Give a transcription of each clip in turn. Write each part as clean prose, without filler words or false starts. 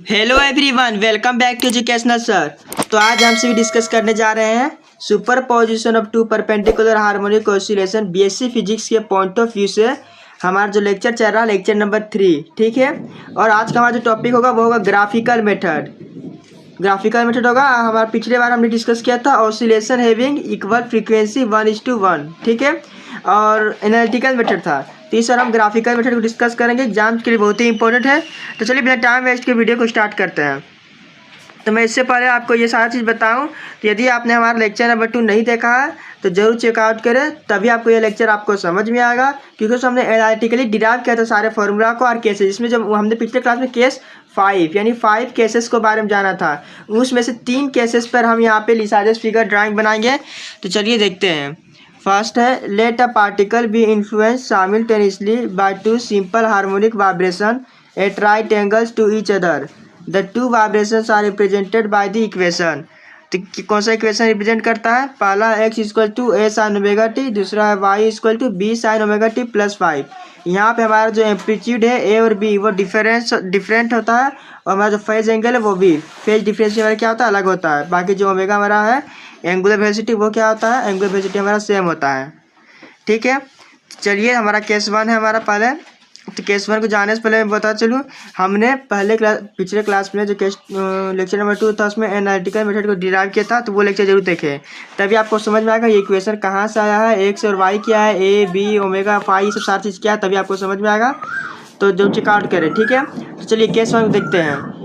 Hello everyone, welcome back to educational sir. तो आज हम सभी डिस्कस करने जा रहे हैं superposition of two perpendicular harmonic oscillation BSc physics के पॉइंट ऑफ व्यू से हमारा जो लेक्चर चल रहा है लेक्चर नंबर 3, ठीक है। और आज का हमारा जो टॉपिक होगा वो होगा ग्राफिकल मेथड। ग्राफिकल मेथड होगा हमारा, पिछले बार हमने डिस्कस किया था ऑसिलेशन हैविंग इक्वल फ्रीक्वेंसी 1:1, ठीक है। और एनालिटिकल मेथड था। तो इस बार हम ग्राफिकल मेथड को डिस्कस करेंगे, एग्जाम के लिए बहुत ही इंपॉर्टेंट है। तो चलिए बिना टाइम वेस्ट के वीडियो को स्टार्ट करते हैं। तो मैं इससे पहले आपको ये सारा चीज़ बताऊं, तो यदि आपने हमारा लेक्चर नंबर 2 नहीं देखा है तो जरूर चेकआउट करें, तभी आपको ये लेक्चर आपको समझ में आएगा। क्योंकि उसमें हमने एनालिटिकली डिराइव किया था सारे फॉर्मूला को और केसेस, इसमें जब हमने पिछले क्लास में केस 5 यानी 5 केसेस को बारे में जाना था, उसमें से 3 केसेस पर हम यहाँ पे लिसाजस फिगर ड्राइंग बनाएंगे। तो चलिए देखते हैं। फर्स्ट है, let a particle be influence simultaneously by two simple harmonic vibration at right angles to each other. The two vibrations are represented by the equation. तो कौन सा इक्वेशन रिप्रेजेंट करता है? पहला x equal to A sine omega T, दूसरा है y equal to B sine omega T plus 5। यहाँ पे हमारा जो एम्पलीट्यूड है ए और बी वो डिफरेंट होता है, और हमारा जो फेज एंगल है वो भी फेज डिफरेंस हमारा क्या होता है, अलग होता है। बाकी जो ओमेगा हमारा है एंगुलर वेलोसिटी वो क्या होता है, एंगुलर वेलोसिटी हमारा सेम होता है, ठीक है। चलिए हमारा केस 1 है हमारा पहले। तो केस 1 को जाने से पहले मैं बता चलूँ, हमने पिछले क्लास में जो लेक्चर नंबर 2 था उसमें एनालिटिकल मेथड को डिराइव किया था, तो वो लेक्चर जरूर देखें, तभी आपको समझ में आएगा ये इक्वेशन कहाँ से आया है, एक्स और वाई क्या है, ए बी ओमेगा फाई, ये सब सारी चीज़ क्या है, तभी आपको समझ में आएगा। तो जरूर चेकआउट करें, ठीक है। तो चलिए केस 1 देखते हैं।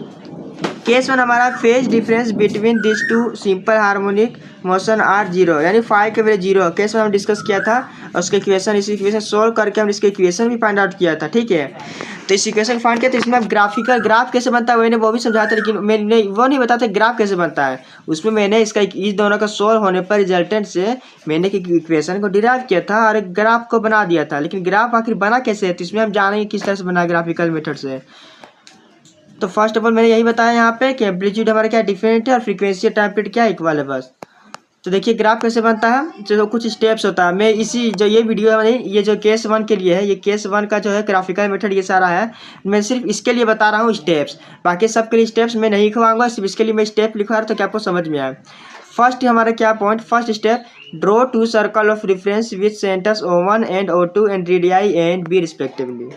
केस 1 हमारा phase difference between this two simple harmonic motion are 0, यानी फाइव के वैल्यू 0। केस 1 हम डिस्कस किया था, और उसके इक्वेशन, इस इक्वेशन सोल्व करके हम इसके इक्वेशन भी फाइंड आउट किया था, ठीक है। तो इस इक्वेशन फाइंड किया, तो इसमें हम ग्राफ कैसे बनता है मैंने वो भी समझाया था, लेकिन मैंने वो नहीं बताते ग्राफ कैसे बनता है। उसमें मैंने इसका इस दोनों का सोल्व होने पर रिजल्टेंट से मैंने इक्वेशन को डिराइव किया था और एक ग्राफ को बना दिया था। लेकिन ग्राफ आखिर बना कैसे है, तो इसमें हम जानेंगे किस तरह से बना ग्राफिकल मेथड से। तो फर्स्ट ऑफ ऑल मैंने यही बताया यहाँ पे कि एम्पलीट्यूड हमारा क्या डिफरेंट है और फ्रीक्वेंसी टाइम पीरियड क्या इक्वल है, बस। तो देखिए ग्राफ कैसे बनता है, जो कुछ स्टेप्स होता है। मैं इसी जो ये वीडियो है, ये जो केस 1 के लिए है, ये केस 1 का जो है ग्राफिकल मेथड ये सारा है, मैं सिर्फ इसके लिए बता रहा हूँ स्टेप्स। बाकी सब के लिए स्टेप्स मैं नहीं लिखवाऊंगा, सिर्फ इसके लिए मैं स्टेप लिखवा रहा, तो क्या आपको समझ में आए। फर्स्ट हमारा क्या point, first step, draw two circle of reference with centres O1 and O2 and radii A and B respectively.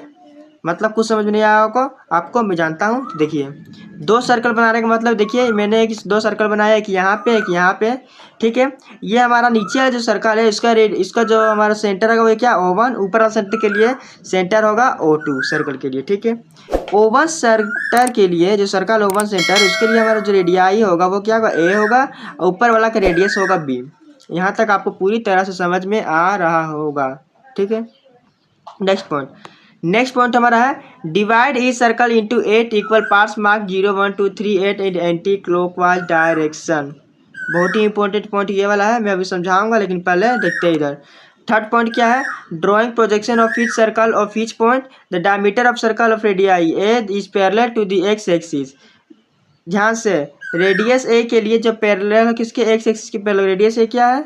मतलब कुछ समझ में नहीं आया आपको मैं जानता हूँ। तो देखिए 2 सर्कल बनाने का मतलब, देखिए मैंने 2 सर्कल बनाया, एक यहाँ पे एक यहाँ पे, ठीक है। ये हमारा नीचे वाला जो सर्कल है इसका जो हमारा सेंटर होगा वो क्या O1, ऊपर वाला सेंटर के लिए सेंटर होगा O2 सर्कल के लिए, ठीक है। O1 सेंटर के लिए जो सर्कल O1 सेंटर, उसके लिए हमारा जो रेडियाई होगा वो क्या होगा, ए होगा, ऊपर वाला का रेडियस होगा बी। यहाँ तक आपको पूरी तरह से समझ में आ रहा होगा, ठीक है। नेक्स्ट पॉइंट हमारा है, divide each circle into 8 equal parts mark 0 1 2 3 8 इन एंटी क्लॉकवाइज डायरेक्शन। बहुत ही इंपॉर्टेंट पॉइंट ये वाला है, मैं अभी समझाऊंगा, लेकिन पहले देखते हैं इधर। थर्ड पॉइंट क्या है, drawing projection of each circle of each point, the diameter of circle of radii A is parallel to the X axis. ध्यान से, रेडियस ए के लिए जो पैरेलल है किसके, एक्स एक्सिस के पैरेलल। रेडियस ए क्या है,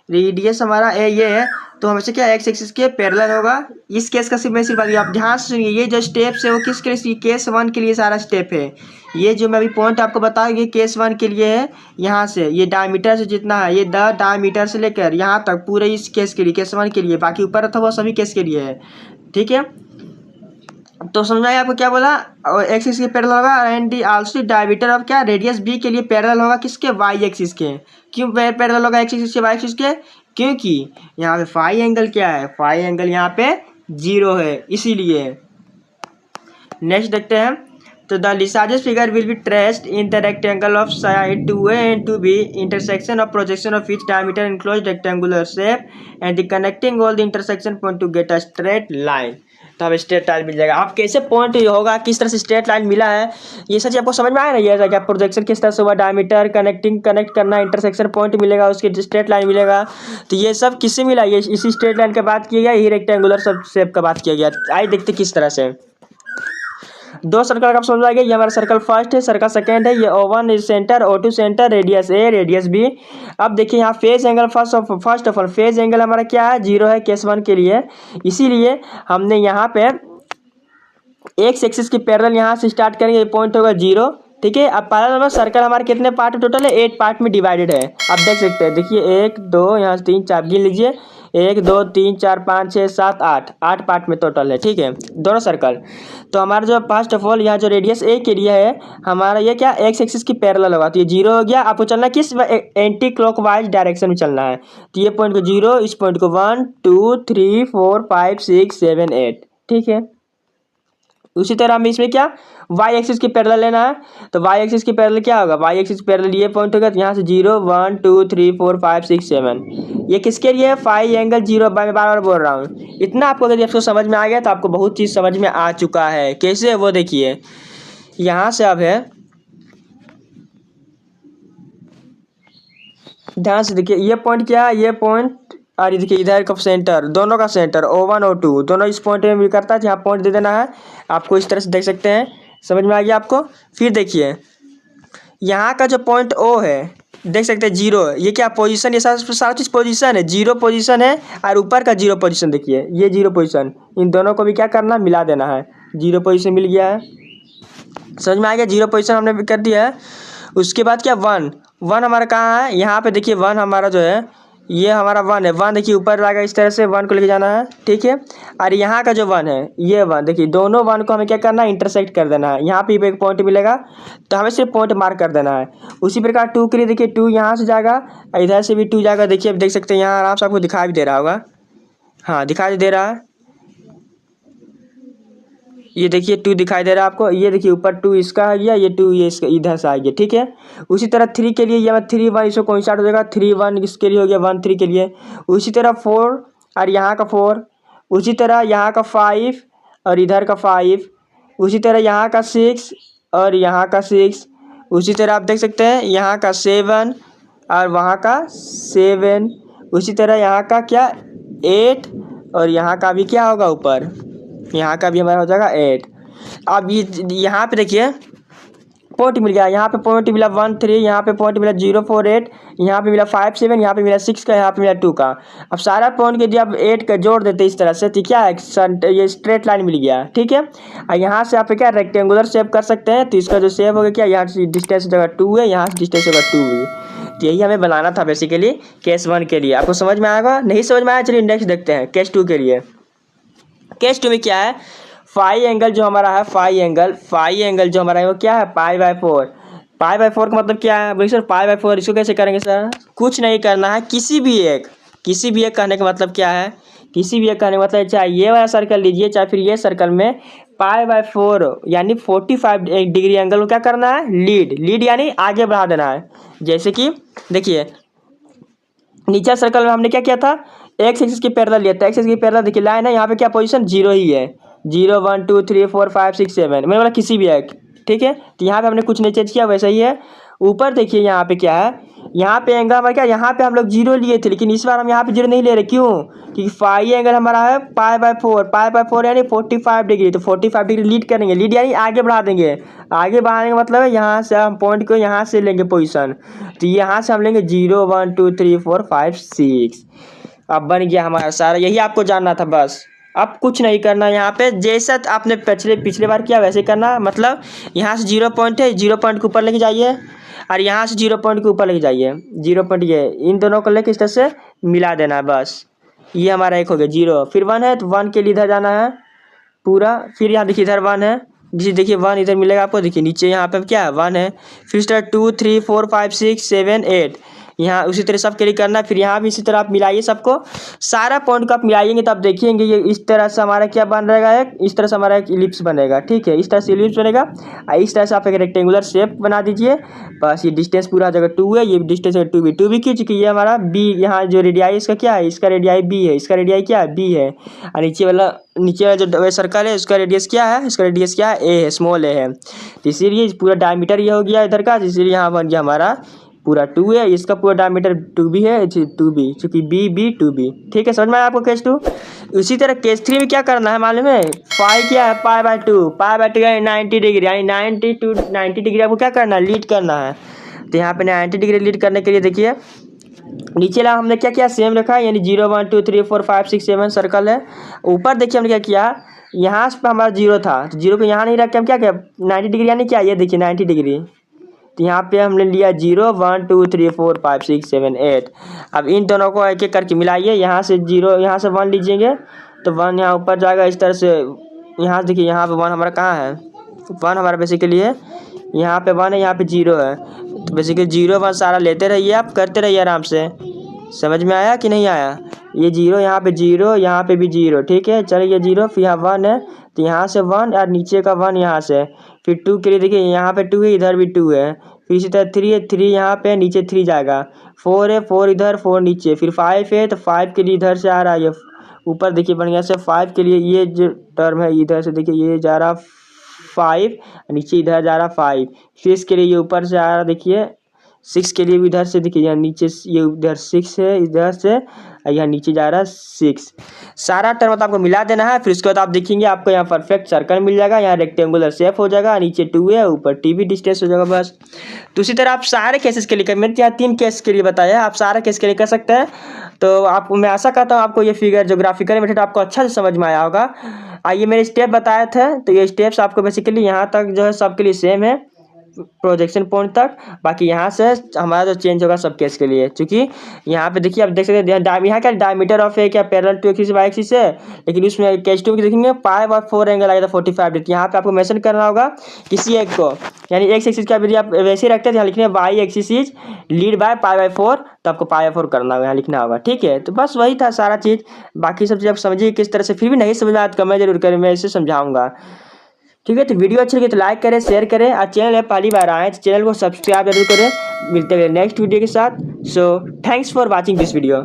रेडियस हमारा ए ये है, तो हमेशा क्या एक्स एक्सिस के पैरेलल होगा। इस केस का सिर्फ मैं सिर्फ आप ध्यान से सुनिए, ये जो स्टेप्स है वो किसके लिए, केस 1 के लिए सारा स्टेप है। ये जो मैं अभी पॉइंट आपको बताया ये केस 1 के लिए है। यहाँ से ये डायमीटर से जितना है, ये डायमीटर से लेकर यहाँ तक पूरे इस केस के लिए, केस 1 के लिए, बाकी ऊपर था वो सभी केस के लिए है, ठीक है। तो समझ आया आपको क्या बोला, एक्स एक्सिस के पैरेलल होगा, एंड आल्सो डायमीटर ऑफ क्या, रेडियस बी के लिए पैरेलल होगा किसके, वाई एक्सिस के। क्यों पैरेलल होगा एक्स एक्सिस के वाई एक्सिस के, क्योंकि यहाँ पे फाई एंगल क्या है, फाई एंगल यहाँ पे 0 है, इसीलिए। नेक्स्ट देखते हैं। तो the Lissajous figure will be traced in the rectangle of side 2A and 2B, intersection of projection of each diameter enclosed rectangular shape and the connecting all the intersection point to get a straight line. तो हमें straight line मिल जाएगा। आप कैसे point होगा, किस तरह से straight line मिला है, ये सच आपको समझ में आया ना। ये क्या प्रोजेक्शन किस तरह से हुआ, डायमीटर कनेक्ट करना, इंटरसेक्शन पॉइंट मिलेगा, उसके स्ट्रेट लाइन मिलेगा। तो ये सब किससे मिला, ये इसी स्ट्रेट लाइन का बात किया गया, यही रेक्टेंगुलर सब शेप का बात किया गया। आइए देखते किस तरह से। 2 सर्कल का आप समझ आएगा, ये हमारा सर्कल फर्स्ट है, सर्कल सेकंड है, ये O1 centre, O2 centre, radius A radius B. अब देखिए यहाँ phase angle first of all phase angle हमारा क्या है, 0 है केस 1 के लिए, इसीलिए हमने यहाँ पे एक्स एक्सिस की पैरेलल यहाँ से स्टार्ट करेंगे, ये पॉइंट होगा 0, ठीक है। अब पैरेलल में सर्कल हमारे कितने पार्ट टोटल है, 8 पार्ट में डिवाइडेड है। आप देख सकते हैं, देखिए 1 2 यहाँ से 3 4 गिन लीजिए, 1 2 3 4 5 6 7 8 पार्ट में टोटल है, ठीक है, दोनों सर्कल। तो हमारा जो फर्स्ट ऑफ ऑल यहाँ जो रेडियस ए के एरिया है हमारा, ये क्या एक्स एक्सिस की पैरेलल होगा, तो ये 0 हो गया। आपको चलना किस एंटी क्लॉकवाइज डायरेक्शन में चलना है, तो ये पॉइंट को 0, इस पॉइंट को 1 2 3 4 5 6 7 8, ठीक है। उसी तरह हमें इसमें क्या वाई एक्सिस की पैरेलल लेना है, तो वाई एक्सिस की पैरेलल क्या होगा, वाई एक्सिस की पैरेलल ये पॉइंट होगा, तो यहाँ से 0 1 2 3 4 5 6 7, ये किसके लिए, फाई एंगल 0। मैं बार बार बोल रहा हूँ, इतना आपको अगर आपको समझ में आ गया तो आपको बहुत चीज़ समझ में आ चुका है। कैसे, वो देखिए यहाँ से अब है, ध्यान से देखिए, ये पॉइंट क्या है, ये पॉइंट, और ये देखिए इधर का सेंटर, दोनों का सेंटर O1 O2 दोनों इस पॉइंट में भी करता है, यहाँ पॉइंट दे देना है आपको, इस तरह से देख सकते हैं। समझ में आ गया आपको। फिर देखिए यहाँ का जो पॉइंट O है, देख सकते हैं 0, ये क्या पोजीशन, ये सारा चीज़ पोजीशन है, 0 पोजीशन है, और ऊपर का 0 पोजीशन देखिए, ये 0 पोजीशन, इन दोनों को भी क्या करना, मिला देना है। 0 पोजीशन मिल गया है, समझ में आ गया, 0 पोजीशन हमने भी कर दिया है। उसके बाद क्या 1 हमारा कहाँ है, यहाँ पे देखिए 1 हमारा जो है, ये हमारा 1 है, 1 देखिए ऊपर लगा, इस तरह से 1 को लेके जाना है, ठीक है। और यहाँ का जो 1 है, ये 1 देखिए, दोनों 1 को हमें क्या करना है, इंटरसेक्ट कर देना है। यहाँ पे एक पॉइंट मिलेगा तो हमें सिर्फ पॉइंट मार्क कर देना है। उसी प्रकार 2 के लिए देखिए, 2 यहाँ से जाएगा, इधर से भी 2 जाएगा। देखिए, अब देख सकते हैं यहाँ आराम से आपको दिखाई भी दे रहा होगा, हाँ दिखाई दे रहा है, ये देखिए 2 दिखाई दे रहा है आपको। ये देखिए ऊपर 2 इसका आ गया, ये 2 ये इसका इधर से आ गया, ठीक है। उसी तरह 3 के लिए ये 3 1 इसको कोइंसाइड हो जाएगा, 3 1 इसके लिए हो गया, 1 3 के लिए। उसी तरह 4 और यहाँ का 4, उसी तरह यहाँ का 5 और इधर का 5, उसी तरह यहाँ का 6 और यहाँ का 6, उसी तरह आप देख सकते हैं यहाँ का 7 और वहाँ का 7, उसी तरह यहाँ का क्या 8 और यहाँ का भी क्या होगा ऊपर, यहाँ का भी हमारा हो जाएगा 8। अब ये यहाँ पे देखिए पॉइंट मिल गया, यहाँ पे पॉइंट मिला 1 3, यहाँ पे पॉइंट मिला 0 4 8, यहाँ पे मिला 5 7, यहाँ पे मिला 6 का, यहाँ पे मिला 2 का। अब सारा पॉइंट के जब 8 का जोड़ देते इस तरह से, तो क्या है, ये स्ट्रेट लाइन मिल गया, ठीक है। और यहाँ से आप क्या रेक्टेंगुलर शेप कर सकते हैं, तो इसका जो शेप होगा क्या, यहाँ से डिस्टेंस जगह 2 है, यहाँ से डिस्टेंस होगा 2 है। तो यही हमें बनाना था बेसिकली केस 1 के लिए। आपको समझ में आएगा, नहीं समझ में आया, चलिए नेक्स्ट देखते हैं केस 2 के लिए। केस 2 में क्या है, फाई एंगल जो हमारा है, फाई एंगल जो हमारा है वो क्या है, π/4। π/4 का मतलब क्या है भाई सर, π/4 इसको कैसे करेंगे सर, कुछ नहीं करना है, किसी भी एक कहने का मतलब क्या है, किसी भी एक कहने का मतलब चाहे ये वाला सर्कल लीजिए, चाहे फिर ये सर्कल में π/4 यानी 45 डिग्री एंगल को क्या करना है, लीड यानी आगे बढ़ा देना है। जैसे कि देखिए नीचे सर्कल में हमने क्या किया था, एक्स एक्सिस की पैरेलल लिया था, एक्स एक्सिस की पैरेलल देखिए लाइन है, यहाँ पे क्या पोजीशन 0 ही है, 0 1 2 3 4 5 6 7, मैंने बोला किसी भी एक, ठीक है। तो यहाँ पे हमने कुछ नहीं चेंज किया, वैसा ही है। ऊपर देखिए यहाँ पे क्या है, यहाँ पे एंगल हमारा क्या, यहाँ पे हम लोग 0 लिए थे, लेकिन इस बार हम यहाँ पे 0 नहीं ले रहे, क्यों, क्योंकि फाई एंगल हमारा है π/4 यानी 45 डिग्री, तो 45 डिग्री लीड करेंगे, लीड यानी आगे बढ़ा देंगे। आगे बढ़ाने का मतलब है यहाँ से हम पॉइंट को यहाँ से लेंगे पोजीशन, तो यहाँ से हम लेंगे 0 1 2 3 4 5 6। अब बन गया हमारा सारा, यही आपको जानना था बस, अब कुछ नहीं करना। यहाँ पे जैसा आपने पिछले बार किया वैसे करना, मतलब यहाँ से 0 पॉइंट है, 0 पॉइंट के ऊपर लेके जाइए, और यहाँ से 0 पॉइंट के ऊपर लेके जाइए, 0 पॉइंट ये इन दोनों को लेके इस तरह से मिला देना है बस। ये हमारा एक हो गया 0, फिर 1 है तो 1 के लिए इधर जाना है पूरा, फिर यहाँ देखिए इधर 1 है, जिसे देखिए 1 इधर मिलेगा आपको, देखिए नीचे यहाँ पे क्या है 1 है, फिर इस तरह 2 3 4 5 6 7 8, यहाँ उसी तरह सब के लिए करना। फिर यहाँ भी इसी तरह आप मिलाइए सबको, सारा पॉइंट को आप मिलाइएंगे तो आप देखिएंगे ये इस तरह से हमारा क्या बन रहेगा, एक इस तरह से हमारा एक इलिप्स बनेगा, ठीक है, इस तरह से इलिप्स बनेगा। इस तरह से आप एक रेक्टेंगुलर शेप बना दीजिए, बस। ये डिस्टेंस पूरा जगह 2 है, ये डिस्टेंस है 2b क्यों, चूँकि ये हमारा b, यहाँ जो रेडियाई इसका क्या है, इसका रेडियाई b है, इसका रेडियाई क्या है, b है। और नीचे वाला जो सर्कल है उसका रेडियस क्या है, इसका रेडियस क्या है, a है, स्मॉल a है। तो इसीलिए पूरा डायमीटर ये हो गया इधर का, इसीलिए यहाँ बन गया हमारा पूरा 2 है, इसका पूरा डायमीटर 2b है, 2b चूँकि b 2b, ठीक है। समझ में आया आपको केस 2। उसी तरह केस 3 में क्या करना है मालूम है, फाई क्या है, π/2 यानी 90 डिग्री, यानी 90 डिग्री आपको क्या करना है, लीड करना है। तो यहाँ पे 90 डिग्री लीड करने के लिए देखिए नीचे ला हमने क्या किया, सेम रखा है, यानी 0 1 2 3 4 5 6 7 सर्कल है। ऊपर देखिए हमने क्या किया, यहाँ पे हमारा जीरो था, तो जीरो को यहाँ नहीं रख के हम क्या किया 90 डिग्री यानी क्या, ये देखिए 90 डिग्री। तो यहाँ पे हमने लिया 0 1 2 3 4 5 6 7 8। अब इन दोनों को एक एक करके मिलाइए, यहाँ से 0 यहाँ से 1 लीजिएंगे तो 1 यहाँ ऊपर जाएगा इस तरह से। यहाँ से देखिए यहाँ पे 1 हमारा कहाँ है, 1 हमारा बेसिकली है यहाँ पे 1 है, यहाँ पे 0 है। तो बेसिकली 0 1 सारा लेते रहिए, आप करते रहिए आराम से। समझ में आया कि नहीं आया? ये 0 यहाँ पे 0, यहाँ पे भी 0, ठीक है। चलिए 0 फिर यहाँ 1 है, तो यहाँ से 1 और नीचे का 1 यहाँ से। फिर 2 के लिए देखिए यहाँ पे 2 है, इधर भी 2 है। फिर इसी तरह 3 है, 3 यहाँ पे नीचे 3 जाएगा। 4 है, 4 इधर 4 नीचे। फिर 5 है, तो 5 के लिए इधर से आ रहा है ये ऊपर देखिए बढ़िया से। 5 के लिए ये जो टर्म है इधर से देखिए ये जा रहा 5, नीचे इधर जा रहा 5। 6 के लिए ये ऊपर से आ रहा देखिए, 6 के लिए भी इधर से देखिए यहाँ नीचे ये इधर 6 है इधर से, यहाँ नीचे जा रहा है 6। सारा टर्म तो आपको मिला देना है। फिर उसके बाद आप देखेंगे आपको यहाँ परफेक्ट सर्कल मिल जाएगा, यहाँ रेक्टेंगुलर शेप हो जाएगा, नीचे 2 है, ऊपर टीवी डिस्टेंस हो जाएगा बस। तो इसी तरह आप सारे केसेस के लिए कर, मैंने यहाँ 3 केस के लिए बताया, आप सारे केस के लिए कर सकते हैं। तो आप मैं आशा करता हूँ आपको ये फिगर जो ग्राफिकल मेथड आपको अच्छा से समझ में आया होगा। आइए मेरे स्टेप बताए थे, तो ये स्टेप्स आपको बेसिकली यहाँ तक जो है सबके लिए सेम है, प्रोजेक्शन पॉइंट तक। बाकी यहाँ से हमारा जो चेंज होगा सब केस के लिए, क्योंकि यहाँ पे देखिए आप देख सकते हैं यहाँ क्या डायमीटर ऑफ है क्या parallel to axis Y axis है, लेकिन उसमें केस 2 की देखेंगे 5 और 4 एंगल आएगा 45 डिग्री। यहाँ पे आपको मेंशन करना होगा किसी एक को, यानी एक्स एक्सिस का यदि आप वैसे ही रखते हैं यहाँ लिखने Y axis is lead by π/4, तो आपको π/4 करना होगा, यहाँ लिखना होगा, ठीक है। तो बस वही था सारा चीज़। बाकी सब चीज़ आप समझिए किस तरह से, फिर भी नहीं समझ में आया तो कमेंट जरूर करें, मैं इसे समझाऊंगा, ठीक है। तो वीडियो अच्छी लगी तो लाइक करें, शेयर करें, और चैनल है पहली बार आए तो चैनल को सब्सक्राइब जरूर करें। मिलते हैं नेक्स्ट वीडियो के साथ। So thanks for watching this video.